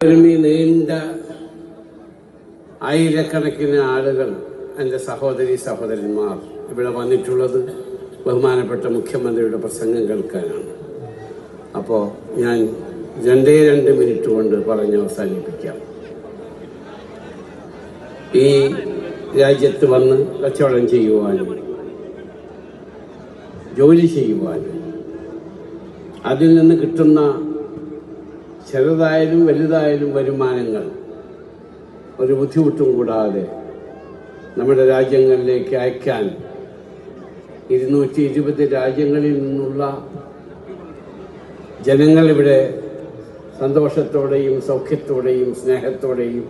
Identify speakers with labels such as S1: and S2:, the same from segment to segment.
S1: നീണ്ട ആയിരക്കണക്കിന് ആളുകൾ എൻ്റെ സഹോദരന്മാർ ഇവിടെ വന്നിട്ടുള്ളത് ബഹുമാനപ്പെട്ട മുഖ്യമന്ത്രിയുടെ പ്രസംഗം കേൾക്കാനാണ്. അപ്പോൾ ഞാൻ 2 മിനിറ്റ് കൊണ്ട് പറഞ്ഞ് അവസാനിപ്പിക്കാം. ഈ രാജ്യത്ത് വന്ന് കച്ചവടം ചെയ്യുവാനും ജോലി ചെയ്യുവാനും അതിൽ നിന്ന് കിട്ടുന്ന ചെറുതായാലും വലുതായാലും വരുമാനങ്ങൾ ഒരു ബുദ്ധിമുട്ടും കൂടാതെ നമ്മുടെ രാജ്യങ്ങളിലേക്ക് അയക്കാൻ 220 രാജ്യങ്ങളിൽ നിന്നുള്ള ജനങ്ങൾ ഇവിടെ സന്തോഷത്തോടെയും സൗഖ്യത്തോടെയും സ്നേഹത്തോടെയും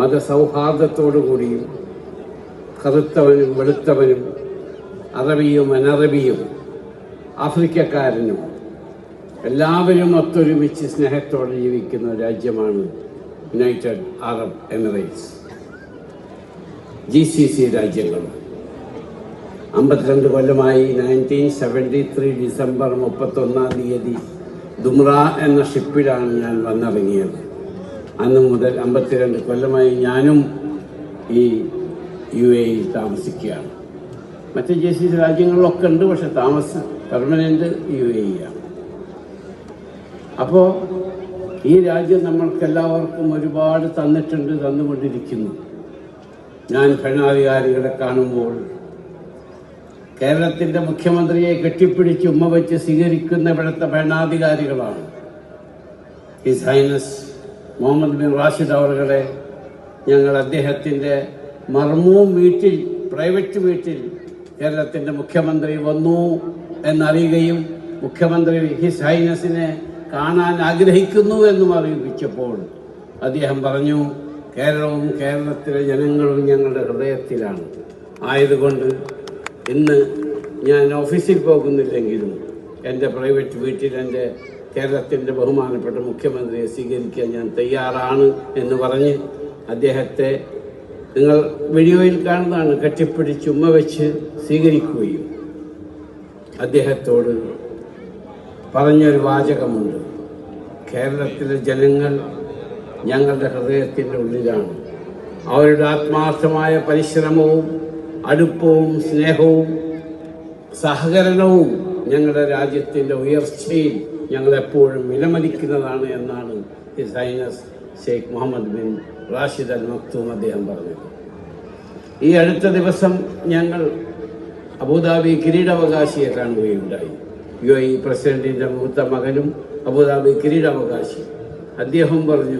S1: മതസൗഹാർദ്ദത്തോടു കൂടിയും കറുത്തവനും വെളുത്തവനും അറബിയും അനറബിയും ആഫ്രിക്കക്കാരനും എല്ലാവരും ഒത്തൊരുമിച്ച് സ്നേഹത്തോടെ ജീവിക്കുന്ന രാജ്യമാണ് യുണൈറ്റഡ് അറബ് എമിറേറ്റ്സ്. GCC രാജ്യങ്ങൾ 52 കൊല്ലമായി 1973 ഡിസംബർ 31 ദുംറ എന്ന ഷിപ്പിലാണ് ഞാൻ വന്നിറങ്ങിയത്. അന്ന് മുതൽ 52 കൊല്ലമായി ഞാനും ഈ UAE താമസിക്കുകയാണ്. മറ്റ് GCC രാജ്യങ്ങളിലൊക്കെ ഉണ്ട്, പക്ഷെ പെർമനന്റ് UAE ആണ്. അപ്പോൾ ഈ രാജ്യം നമ്മൾക്കെല്ലാവർക്കും ഒരുപാട് തന്നുകൊണ്ടിരിക്കുന്നു. ഞാൻ ഭരണാധികാരികളെ കാണുമ്പോൾ കേരളത്തിൻ്റെ മുഖ്യമന്ത്രിയെ കെട്ടിപ്പിടിച്ച് ഉമ്മ വെച്ച് സ്വീകരിക്കുന്ന ഇവിടുത്തെ ഭരണാധികാരികളാണ്. His highness Mohammed bin Rashid അവരുടെ ഞങ്ങൾ അദ്ദേഹത്തിൻ്റെ മർമൂം വീട്ടിൽ, പ്രൈവറ്റ് വീട്ടിൽ കേരളത്തിൻ്റെ മുഖ്യമന്ത്രി വന്നു എന്നറിയുകയും മുഖ്യമന്ത്രി ഹിസ് ഹൈനസിനെ കാണാൻ ആഗ്രഹിക്കുന്നു എന്നും അറിയിപ്പിച്ചപ്പോൾ അദ്ദേഹം പറഞ്ഞു, കേരളവും കേരളത്തിലെ ജനങ്ങളും ഞങ്ങളുടെ ഹൃദയത്തിലാണ്. ആയതുകൊണ്ട് ഇന്ന് ഞാൻ ഓഫീസിൽ പോകുന്നില്ലെങ്കിലും എൻ്റെ പ്രൈവറ്റ് വീട്ടിൽ എൻ്റെ കേരളത്തിൻ്റെ ബഹുമാനപ്പെട്ട മുഖ്യമന്ത്രിയെ സ്വീകരിക്കാൻ ഞാൻ തയ്യാറാണ് എന്ന് പറഞ്ഞ് അദ്ദേഹത്തെ നിങ്ങൾ വീഡിയോയിൽ കാണുന്നതാണ് കെട്ടിപ്പിടിച്ച് ഉമ്മ വെച്ച് സ്വീകരിക്കുകയും അദ്ദേഹത്തോട് പറഞ്ഞൊരു വാചകമുണ്ട്, കേരളത്തിലെ ജനങ്ങൾ ഞങ്ങളുടെ ഹൃദയത്തിൻ്റെ ഉള്ളിലാണ്. അവരുടെ ആത്മാർത്ഥമായ പരിശ്രമവും അടുപ്പവും സ്നേഹവും സഹകരണവും ഞങ്ങളുടെ രാജ്യത്തിൻ്റെ ഉയർച്ചയിൽ ഞങ്ങളെപ്പോഴും വിലമതിക്കുന്നതാണ് എന്നാണ് His Highness Sheikh Mohammed bin Rashid Al Maktoum അദ്ദേഹം പറഞ്ഞത്. ഈ അടുത്ത ദിവസം ഞങ്ങൾ അബുദാബി കിരീടാവകാശിയെ കാണുകയുണ്ടായി. UAE പ്രസിഡന്റിന്റെ മൂത്ത മകനും അബുദാബി കിരീടാവകാശി. അദ്ദേഹം പറഞ്ഞു,